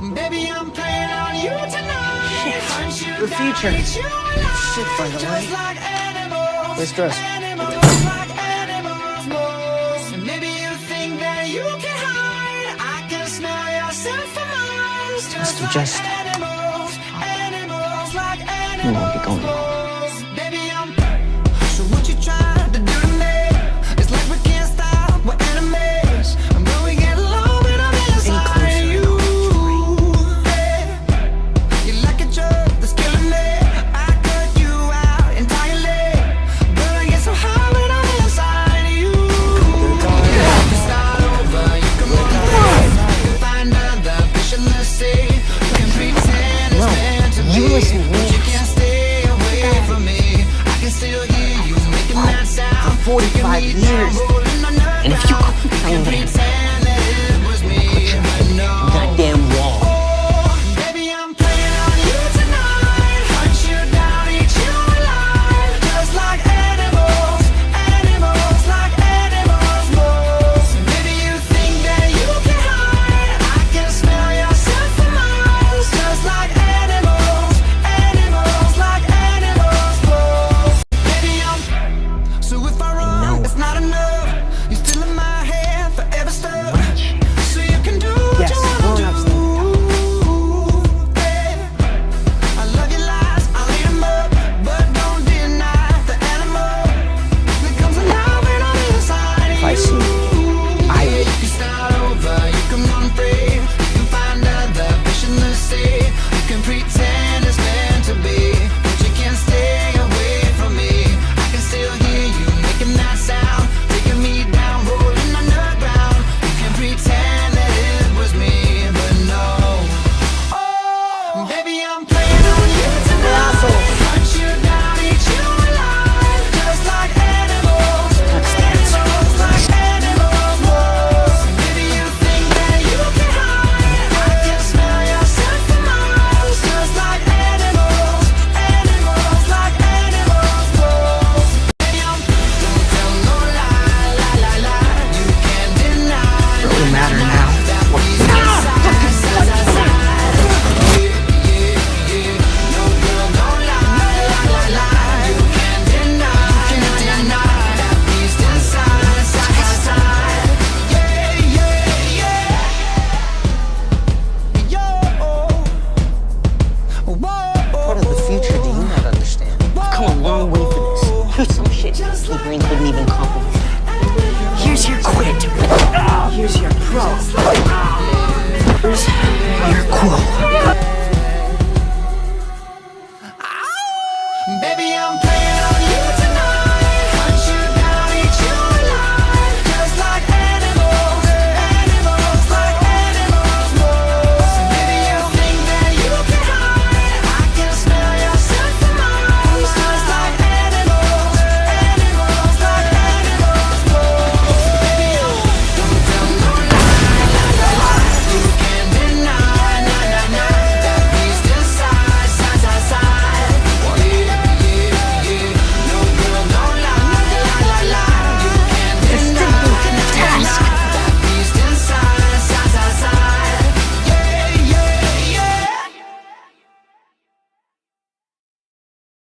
Baby, I'm playing on you tonight. Shit, the future. Shit, by the way. Nice dress. Maybe you think that you can hide. I can smell yourself from miles. Must have just. We won't be going long. So what you trying to do to me? It's like we can't stop, we're enemies. But we get along when I'm inside you. You're like a drug that's killing me. I cut you out entirely. But I get so high when I'm inside you. You can start over, you can run away. You can find other fish in the sea. You can pretend it's meant to be. But you can't stay away from me. I can still hear you making that sound. 45 years. And if you complain that it was me, but no. Goddamn wall. Baby, I'm playing on you tonight. Hunt you down, eat you alive. Just like animals, animals, like animals most. Maybe you think that you can hide. I can smell yourself for miles. Just like animals, animals, like animals most. Baby, so if I run, it's not enough. You're still in my head, forever stuck. So you can do what you wanna do. I love your lies, I'll eat 'em up, but don't deny the animal that comes alive when I'm inside If I see you. I will. You can start over, you can run free. You can find other fish in the sea. You can pretend it's meant to be, but you can't stay away from me. I can still hear you making that sound, taking me down, rolling underground. You can pretend that it was me, but no. Oh, baby, I'm playing on you tonight. Hunt you down, eat you alive. Just like animals, animals, like animals most. Maybe you think that you can hide. I can smell yourself for miles. Just like animals, animals, like animals most. Baby, don't tell no lie, lie, lie, lie. You can't deny. It doesn't matter now. Part of the future do you not understand? I've come a long way for this. Here's some shit the brain couldn't even comprehend. Here's your quit. Here's your pro. Here's your quo.